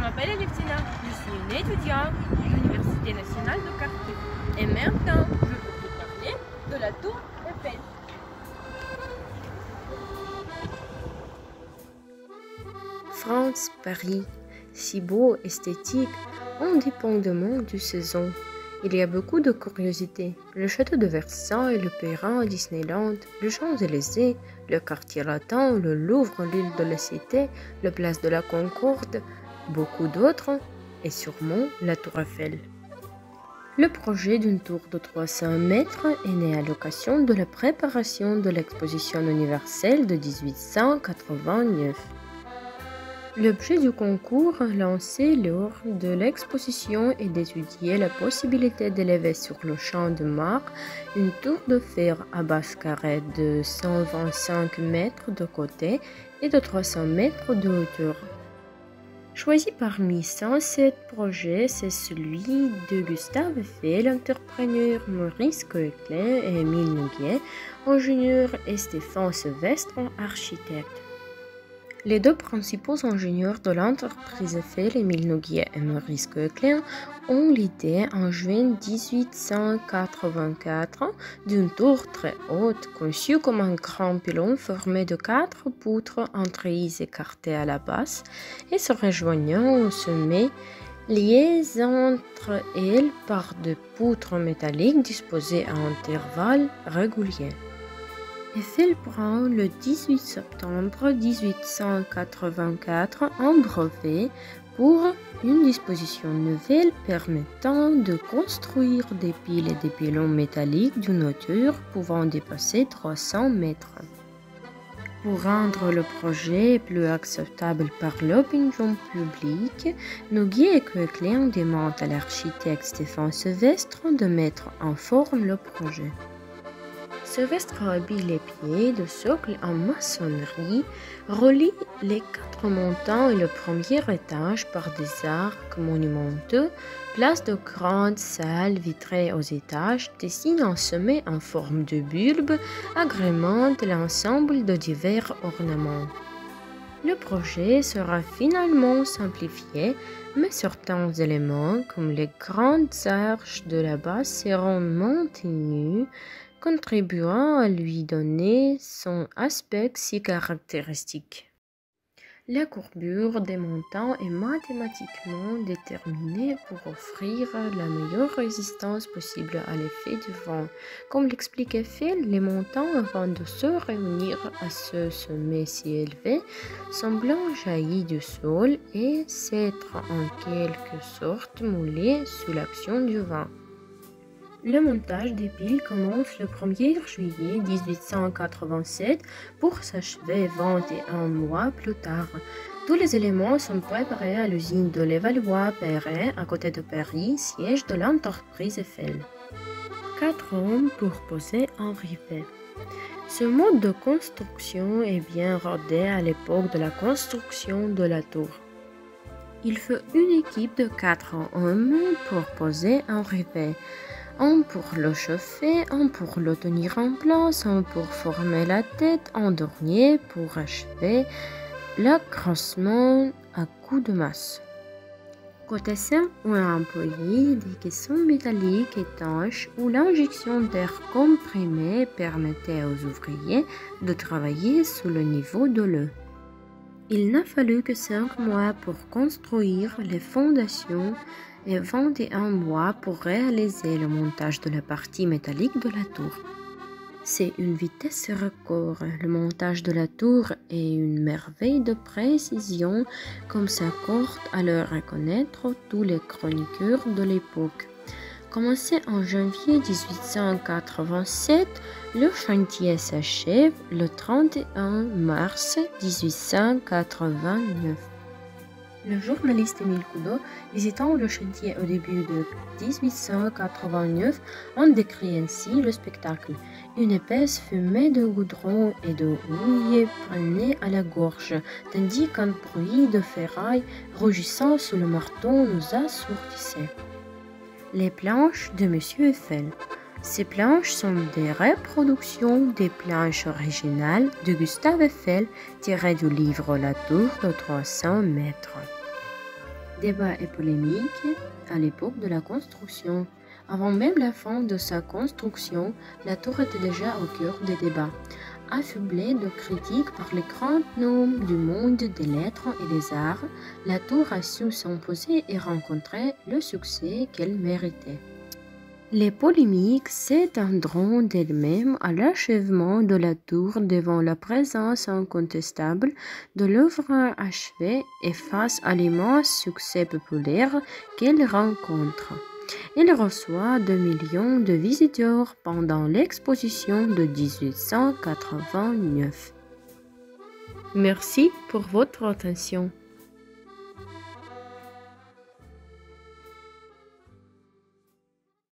m'appelle Aleftina, je suis une étudiante de l'Université nationale de Kharkiv. Et maintenant, je vais vous parler de la tour Eiffel. France, Paris, si beau, esthétique, indépendamment du saison. Il y a beaucoup de curiosités. Le château de Versailles, le Perrin, Disneyland, le Champs-Élysées, le quartier latin, le Louvre, l'île de la Cité, la place de la Concorde, beaucoup d'autres, et sûrement la tour Eiffel. Le projet d'une tour de 300 mètres est né à l'occasion de la préparation de l'exposition universelle de 1889. L'objet du concours lancé lors de l'exposition est d'étudier la possibilité d'élever sur le champ de Mars une tour de fer à base carrée de 125 mètres de côté et de 300 mètres de hauteur. Choisi parmi 107 projets, c'est celui de Gustave Eiffel, entrepreneur, Maurice Coquelin et Émile Nouguier, ingénieur, et Stéphane Sevestre, architecte. Les deux principaux ingénieurs de l'entreprise Eiffel, Émile Nouguier et Maurice Coquelin, ont l'idée en juin 1884 d'une tour très haute, conçue comme un grand pylône formé de 4 poutres entreprises écartées à la base et se rejoignant au sommet, liées entre elles par des poutres métalliques disposées à intervalles réguliers. Eiffel prend le 18 septembre 1884 un brevet pour une disposition nouvelle permettant de construire des piles et des pylônes métalliques d'une hauteur pouvant dépasser 300 mètres. Pour rendre le projet plus acceptable par l'opinion publique, Nouguier et Coquelin demandent à l'architecte Stéphane Sevestre de mettre en forme le projet. Sevestre habille les pieds de socle en maçonnerie, relie les 4 montants et le premier étage par des arcs monumentaux, place de grandes salles vitrées aux étages, dessine un sommet en forme de bulbe, agrémente l'ensemble de divers ornements. Le projet sera finalement simplifié, mais certains éléments, comme les grandes arches de la base, seront maintenus, contribuant à lui donner son aspect si caractéristique. La courbure des montants est mathématiquement déterminée pour offrir la meilleure résistance possible à l'effet du vent. Comme l'explique Eiffel, les montants, avant de se réunir à ce sommet si élevé, semblant jaillir du sol et s'être en quelque sorte moulés sous l'action du vent. Le montage des piles commence le 1er juillet 1887 pour s'achever 21 mois plus tard. Tous les éléments sont préparés à l'usine de Levallois-Perret à côté de Paris, siège de l'entreprise Eiffel. 4 hommes pour poser un rivet. Ce mode de construction est bien rodé à l'époque de la construction de la tour. Il faut une équipe de 4 hommes pour poser un rivet. Un pour le chauffer, un pour le tenir en place, un pour former la tête, un dernier pour achever l'accroissement à coups de masse. Côté sain, on a employé des caissons métalliques étanches où l'injection d'air comprimé permettait aux ouvriers de travailler sous le niveau de l'eau. Il n'a fallu que 5 mois pour construire les fondations et 21 mois pour réaliser le montage de la partie métallique de la tour. C'est une vitesse record. Le montage de la tour est une merveille de précision, comme s'accorde à le reconnaître tous les chroniqueurs de l'époque. Commencé en janvier 1887, le chantier s'achève le 31 mars 1889. Le journaliste Émile Coudo, visitant le chantier au début de 1889, en décrit ainsi le spectacle. Une épaisse fumée de goudron et de houille prenait à la gorge, tandis qu'un bruit de ferraille rugissant sous le marteau nous assourdissait. Les planches de M. Eiffel. Ces planches sont des reproductions des planches originales de Gustave Eiffel tirées du livre La Tour de 300 mètres. Débats et polémiques à l'époque de la construction. Avant même la fin de sa construction, la tour était déjà au cœur des débats. Affublée de critiques par les grands noms du monde des lettres et des arts, la tour a su s'imposer et rencontrer le succès qu'elle méritait. Les polémiques s'étendront d'elles-mêmes à l'achèvement de la tour devant la présence incontestable de l'œuvre achevée et face à l'immense succès populaire qu'elle rencontre. Elle reçoit 2 millions de visiteurs pendant l'exposition de 1889. Merci pour votre attention.